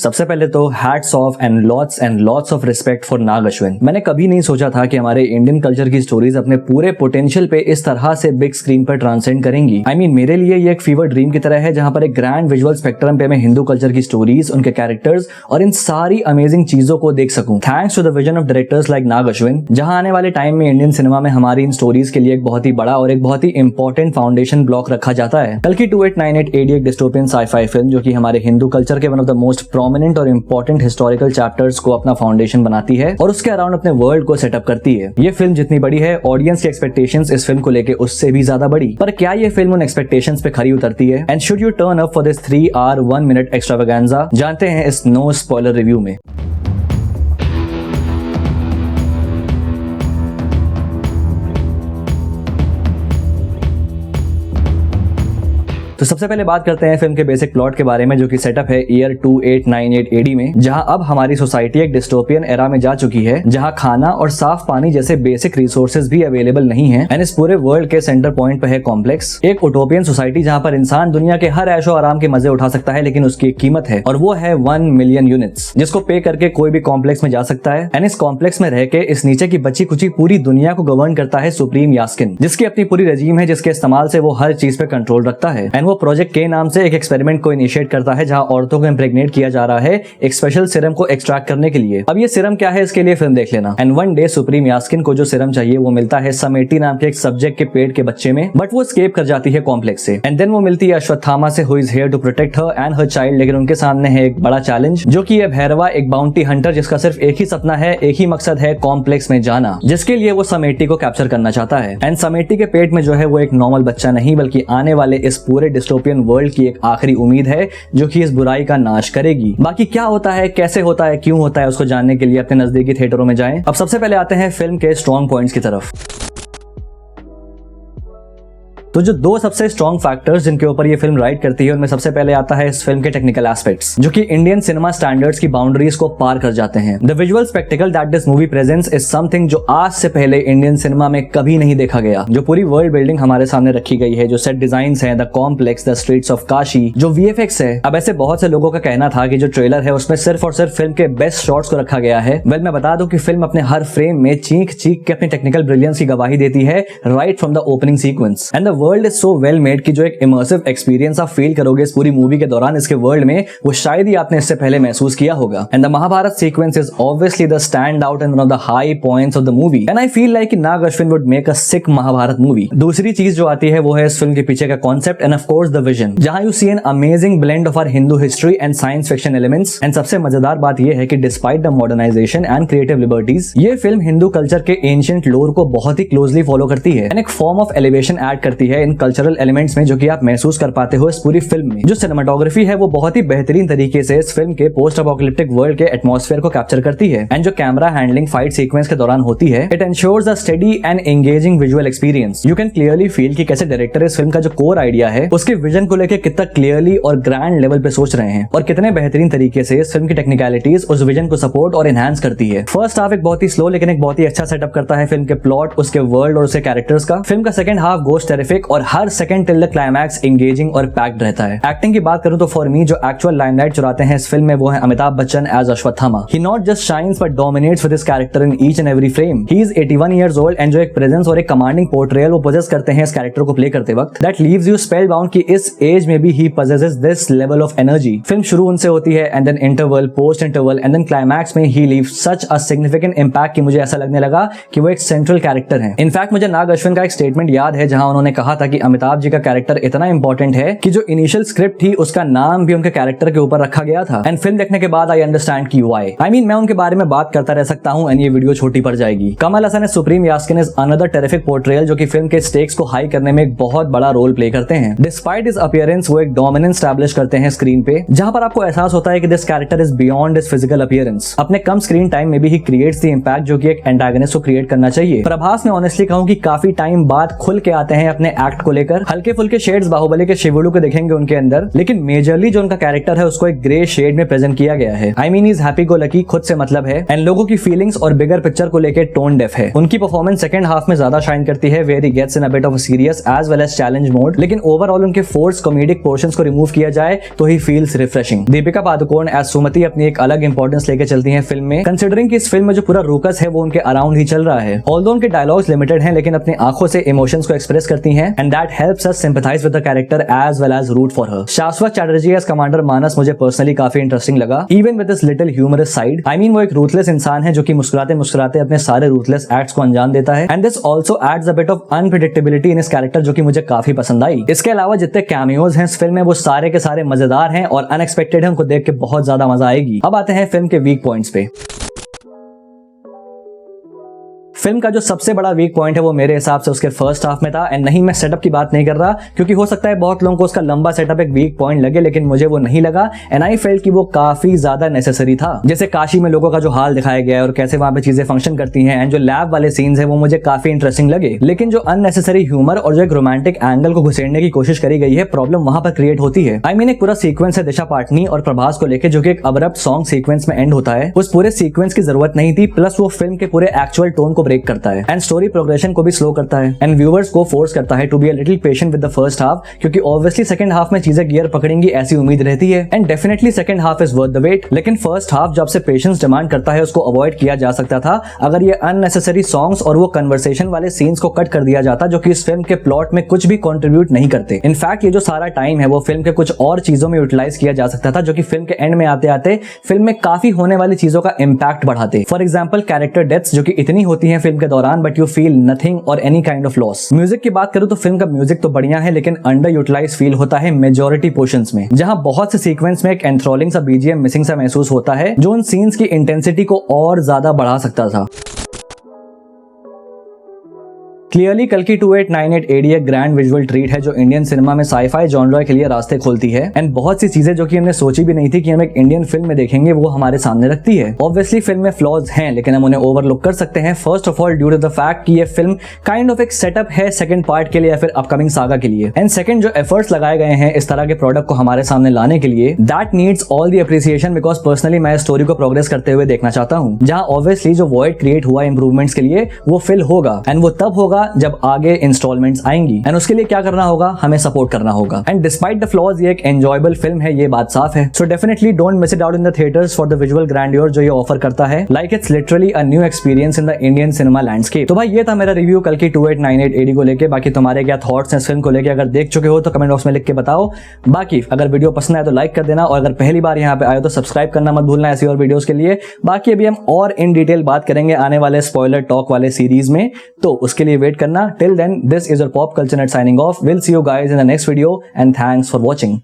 सबसे पहले तो hats off and lots of respect for Nag Ashwin. मैंने कभी नहीं सोचा था कि हमारे इंडियन कल्चर की स्टोरीज अपने पूरे पोटेंशियल पे इस तरह से बिग स्क्रीन पर ट्रांसेंड करेंगी। मेरे लिए ये एक फीवर ड्रीम की तरह है, जहां पर एक ग्रैंड विजुअल स्पेक्ट्रम पे मैं हिंदू कल्चर की स्टोरीज, उनके कैरेक्टर्स और इन सारी अमेजिंग चीजों को देख सकूं। Thanks to the vision of directors like Nag Ashwin, जहां आने वाले टाइम में इंडियन सिनेमा में हमारी इन स्टोरीज के लिए एक बहुत ही बड़ा और एक बहुत ही इंपॉर्टेंट फाउंडेशन ब्लॉक रखा जाता है। कल की 2898 AD एक डिस्टोपियन साइ-फाई फिल्म जो कि हमारे हिंदू कल्चर के one of the most prominent और इंपॉर्टेंट हिस्टोरिकल चैप्टर्स को अपना फाउंडेशन बनाती है और उसके अराउंड अपने वर्ल्ड को सेटअप करती है। ये फिल्म जितनी बड़ी है, ऑडियंस की एक्सपेक्टेशंस इस फिल्म को लेके उससे भी ज्यादा बड़ी। पर क्या ये फिल्म उन एक्सपेक्टेशंस पे खरी उतरती है? And should U turn up for this 3 hour 1 minute extravaganza? जानते हैं इस नो स्पॉइलर रिव्यू में। तो सबसे पहले बात करते हैं फिल्म के बेसिक प्लॉट के बारे में, जो कि सेटअप है ईयर 2898 AD में, जहां अब हमारी सोसाइटी एक डिस्टोपियन एरा में जा चुकी है, जहां खाना और साफ पानी जैसे बेसिक रिसोर्सेज भी अवेलेबल नहीं है। एंड इस पूरे वर्ल्ड के सेंटर पॉइंट पे है कॉम्प्लेक्स, एक उटोपियन सोसाइटी जहां पर इंसान दुनिया के हर ऐशो आराम के मजे उठा सकता है, लेकिन उसकी एक कीमत है और वो है 1 million यूनिट्स, जिसको पे करके कोई भी कॉम्प्लेक्स में जा सकता है। एंड इस कॉम्प्लेक्स में रह के इस नीचे की बची कुची पूरी दुनिया को गवर्न करता है सुप्रीम यास्किन, जिसकी अपनी पूरी रजीम है, जिसके इस्तेमाल से वो हर चीज पे कंट्रोल रखता है। एंड वो प्रोजेक्ट के नाम से एक एक्सपेरिमेंट को इनिशिएट करता है, जहां औरतों को इम्प्रेग्नेट किया जा रहा है एक स्पेशल सीरम को एक्सट्रैक्ट करने के लिए। अब ये सीरम क्या है, इसके लिए फिल्म देख लेना। एंड वन डे सुप्रीम यास्किन को जो सीरम चाहिए वो मिलता है समेटी नाम के एक सब्जेक्ट के पेट के बच्चे में, बट वो एस्केप कर जाती है कॉम्प्लेक्स से। एंड देन वो मिलती है अश्वत्थामा से, who is here to protect her and her child. लेकिन उनके सामने है एक बड़ा चैलेंज, जो कि है भैरवा, एक बाउंटी हंटर, जिसका सिर्फ एक ही सपना है, एक ही मकसद है, कॉम्प्लेक्स में जाना, जिसके लिए वो समेटी को कैप्चर करना चाहता है। एंड समेटी के पेट में जो है वो एक नॉर्मल बच्चा नहीं, बल्कि आने वाले इस पूरे डिस्टोपियन वर्ल्ड की एक आखिरी उम्मीद है, जो कि इस बुराई का नाश करेगी। बाकी क्या होता है, कैसे होता है, क्यों होता है, उसको जानने के लिए अपने नजदीकी थिएटरों में जाएं। अब सबसे पहले आते हैं फिल्म के स्ट्रॉन्ग पॉइंट्स की तरफ। तो जो 2 सबसे स्ट्रॉन्ग फैक्टर्स जिनके ऊपर ये फिल्म राइड करती है, उनमें सबसे पहले आता है इस फिल्म के टेक्निकल एस्पेक्ट्स, जो कि इंडियन सिनेमा स्टैंडर्ड्स की बाउंड्रीज को पार कर जाते हैं। The visual spectacled that this movie presents is something जो आज से पहले इंडियन सिनेमा में कभी नहीं देखा गया। जो पूरी वर्ल्ड बिल्डिंग हमारे सामने रखी गई है, जो सेट डिजाइंस हैं, the complex, the streets of Kashi, जो VFX है। अब ऐसे बहुत से लोगों का कहना था कि जो ट्रेलर है उसमें सिर्फ और सिर्फ फिल्म के बेस्ट शॉट्स को रखा गया है। वेल, मैं बता दूं कि फिल्म अपने हर फ्रेम में चीख चीख के अपनी टेक्निकल ब्रिलियंस की गवाही देती है, right from the opening sequence. And the world is so well made कि जो एक इमर्सिव एक्सपीरियंस आप फील करोगे इस पूरी मूवी के दौरान इसके वर्ल्ड में, वो शायद ही आपने इससे पहले महसूस किया होगा। And the Mahabharata sequence is obviously the stand out and one of the high points of the movie. And I feel like Nag Ashwin would make a sick Mahabharata movie. दूसरी चीज जो आती है वो है इस फिल्म के पीछे का concept and of course the vision, जहां you see an amazing blend of our Hindu history and science fiction elements. And सबसे मजेदार बात यह है कि despite the modernisation and creative liberties, ये फिल्म हिंदू कल्चर के एंशिएंट लोर को बहुत ही क्लोजली फॉलो करती है एंड एक फॉर्म ऑफ एलिवेशन ऐड करती है इन कल्चरल एलिमेंट्स में, जो कि आप महसूस कर पाते हो इस पूरी फिल्म में। जो सिनेमाटोग्राफी है वो बहुत ही बेहतरीन तरीके से इस फिल्म के पोस्ट अपोकलिप्टिक वर्ल्ड के एटमॉस्फेयर को कैप्चर करती है। एंड जो कैमरा हैंडलिंग फाइट सीक्वेंस के दौरान होती है, it ensures a steady and engaging visual experience. You can clearly feel कि कैसे डायरेक्टर इस फिल्म का जो कोर आइडिया है उसके विजन को लेकर कितना क्लियरली और ग्रैंड लेवल पे सोच रहे हैं, और कितने बेहतरीन तरीके से इस फिल्म की टेक्निकलिटीज उस विजन को सपोर्ट और एनहांस करती है। फर्स्ट हाफ एक बहुत ही स्लो लेकिन एक बहुत ही अच्छा सेटअप करता है फिल्म के प्लॉट, उसके वर्ल्ड और उसके कैरेक्टर्स का। फिल्म का सेकंड हाफ गोस टेरिफिक और हर second till the climax engaging और पैक्ड रहता है। एक्टिंग की बात करूं तो फॉर मी जो एक्चुअल लाइमलाइट चुराते हैं इस फिल्म में वो है Amitabh Bachchan as Ashwatthama. He not just shines but dominates with his character in each and every frame. He is 81 years old and जो एक प्रेजेंस और एक कमांडिंग पोर्ट्रेयल वो पोजेस करते हैं इस कैरेक्टर को प्ले करते वक्त, दैट लीव्स यू स्पेलबाउंड कि इस एज में भी he possesses this level of energy. Film शुरू उनसे होती है and then interval, post interval and then climax में he leaves such a significant impact कि मुझे ऐसा लगने लगा कि वो एक सेंट्रल कैरेक्टर है। इनफैक्ट मुझे नाग अश्विन का एक स्टेटमेंट याद है जहां उन्होंने कहा था कि अमिताभ जी का कैरेक्टर इतना इंपॉर्टेंट है कि जो इनिशियल स्क्रिप्ट थी उसका नाम भी उनके कैरेक्टर के ऊपर रखा गया था। एंड फिल्म देखने के बाद आई अंडरस्टैंड की व्हाई। आई मीन मैं उनके बारे में बात करता रह सकता हूं एंड ये वीडियो छोटी पड़ जाएगी। Kamal Haasan Supreme Yaskin is another terrific portrayal जो कि फिल्म के स्टेक्स को हाई करने में एक बहुत बड़ा रोल प्ले करते हैं। डिस्पाइट हिज अपीयरेंस वो एक डोमिनेंस एस्टैब्लिश करते हैं स्क्रीन पे, जहां पर आपको एहसास होता है कि this character is beyond his physical appearance. अपने कम स्क्रीन टाइम में भी ही क्रिएट्स द इंपैक्ट जो कि एक एंटागनिस्ट को क्रिएट करना चाहिए। प्रभास ने ऑनेस्टली कहूं कि काफी टाइम बाद खुल के आते हैं अपने एक्ट को लेकर। हल्के फुल्के शेड्स बाहुबली के शिवुडू को देखेंगे उनके अंदर, लेकिन मेजरली जो उनका कैरेक्टर है उसको एक ग्रे शेड में प्रेजेंट किया गया है। I mean is happy go lucky, खुद से मतलब है, एंड लोगों की फीलिंग्स और बिगर पिक्चर को लेकर टोन डेफ है। उनकी परफॉर्मेंस सेकंड हाफ में ज्यादा शाइन करती है, where he gets in a bit of serious as well as challenge mode, लेकिन ओवरऑल उनके फोर्स कॉमेडिक पोर्शंस को रिमूव किया जाए तो he feels refreshing. Deepika Padukone as Sumati अपनी एक अलग इंपॉर्टेंस लेके चलती है फिल्म में, कंसिडरिंग कि इस फिल्म में जो पूरा रूकस है वो उनके अराउंड ही चल रहा है। ऑल्दो उनके डायलॉग्स लिमिटेड हैं, लेकिन अपनी आंखों से इमोशंस को एक्सप्रेस करती हैं, and that helps us sympathize with the character as well as root for her. Shashwat Chatterjee as commander मानस मुझे पर्सनली काफी इंटरेस्टिंग लगा, even with this little humorous side. I mean वो एक रूथलेस इंसान है जो कि मुस्कुराते मुस्कुराते अपने सारे रूथलेस एक्ट्स को अंजाम देता है, and this also adds a bit of unpredictability in इस कैरेक्टर जो कि मुझे काफी पसंद आई। इसके अलावा जितने कैमियोज हैं इस फिल्म में वो सारे के सारे मजेदार हैं और अनएक्सपेक्टेड हैं, उनको देख के बहुत ज्यादा मजा आएगी। अब आते हैं फिल्म के वीक पॉइंट्स पे। फिल्म का जो सबसे बड़ा वीक पॉइंट है वो मेरे हिसाब से उसके फर्स्ट हाफ में था, एंड नहीं मैं सेटअप की बात नहीं कर रहा, क्योंकि हो सकता है बहुत लोगों को उसका लंबा सेटअप एक वीक पॉइंट लगे, लेकिन मुझे वो नहीं लगा, एंड आई फेल्ट कि वो काफी ज्यादा नेसेसरी था। जैसे काशी में लोगों का जो हाल दिखाया गया है और कैसे वहां पे चीजें फंक्शन करती हैं, एंड जो लैब वाले सीन्स है वो मुझे काफी इंटरेस्टिंग लगे, लेकिन जो अननेसेसरी ह्यूमर और जो एक रोमांटिक एंगल को घुसेड़ने की कोशिश करी गई है, प्रॉब्लम वहां पर क्रिएट होती है। आई मीन एक पूरा सीक्वेंस है दिशा पाटनी और प्रभास को लेकर जो कि एक अब्रप्ट सॉन्ग सीक्वेंस में एंड होता है, उस पूरे सीक्वेंस की जरूरत नहीं थी, प्लस वो फिल्म के पूरे एक्चुअल टोन को ब्रेक करता है, एंड स्टोरी प्रोग्रेशन को भी स्लो करता है, एंड व्यूअर्स को फोर्स करता है to be a little patient with the first half, क्योंकि ऑब्वियसली सेकंड हाफ में चीजें गियर पकड़ेंगी ऐसी उम्मीद रहती है, and definitely second half is worth the wait. लेकिन फर्स्ट हाफ जब से पेशेंस डिमांड करता है उसको अवॉइड किया जा सकता था अगर ये अननेसेसरी सॉन्ग्स और वो कन्वर्सेशन वाले सीन्स को कट कर दिया जाता जो कि इस फिल्म के प्लॉट में कुछ भी कंट्रीब्यूट नहीं करते। इनफैक्ट ये जो सारा टाइम है वो फिल्म के कुछ और चीजों में यूटिलाइज किया जा सकता था जो कि फिल्म के एंड में आते आते फिल्म में काफी होने वाली चीजों का इंपैक्ट बढ़ाते। फॉर एग्जाम्पल कैरेक्टर डेथ्स जो कि इतनी होती है फिल्म के दौरान, बट यू फील नथिंग और any kind of loss. Music की बात करूं तो फिल्म का म्यूजिक तो बढ़िया है, लेकिन अंडर यूटिलाइज फील होता है मेजॉरिटी पोर्शंस में, जहां बहुत से सीक्वेंस में एक एंथ्रोलिंग सा बीजीएम मिसिंग सा महसूस होता है जो उन सीन्स की इंटेंसिटी को और ज्यादा बढ़ा सकता था। क्लियरली कल्कि 2898 AD एक ग्रैंड विजुअल ट्रीट है जो इंडियन सिनेमा में साईफाई जॉनरा के लिए रास्ते खोलती है, एंड बहुत सी चीजें जो कि हमने सोची भी नहीं थी कि हम एक इंडियन फिल्म में देखेंगे वो हमारे सामने रखती है। ऑब्वियसली फिल्म में फ्लॉज हैं, लेकिन हम उन्हें ओवरलुक कर सकते हैं, first of all due to the fact कि ये फिल्म काइंड ऑफ एक सेटअप है सेकंड पार्ट के लिए या फिर अपकमिंग सागा के लिए, एंड सेकंड जो एफर्ट्स लगाए गए हैं इस तरह के प्रोडक्ट को हमारे सामने लाने के लिए, that needs all the appreciation, because personally मैं स्टोरी को प्रोग्रेस करते हुए देखना चाहता हूँ, जहां ऑब्वियसली जो वॉइड क्रिएट हुआ इंप्रूवमेंट्स के लिए वो फिल होगा, एंड वो तब होगा जब आगे इंस्टॉलमेंट्स आएंगी, एंड उसके लिए क्या करना होगा, हमें सपोर्ट करना होगा। एंड डिस्पाइट द फ्लॉज ये एक एंजॉयबल फिल्म है, ये बात साफ है। So definitely don't miss it out in the theatres for the visual grandeur जो ये ऑफर करता है, like it's literally a new experience in the Indian cinema landscape. तो भाई ये था मेरा रिव्यू कल्कि 2898 AD को लेके। बाकी तुम्हारे क्या थॉट्स हैं इस फिल्म को लेके, अगर देख चुके हो तो कमेंट बॉक्स में लिख के बताओ। बाकी अगर वीडियो पसंद आए तो लाइक कर देना, और अगर पहली बार यहाँ पे आए तो सब्सक्राइब करना मत भूलना ऐसी और वीडियोस के लिए। बाकी अभी हम और इन डिटेल बात करेंगे आने वाले स्पॉइलर टॉक वाले सीरीज में, तो उसके लिए वेट करना। Till then, this is your pop culture net signing off. We'll see you guys in the next video, and thanks for watching.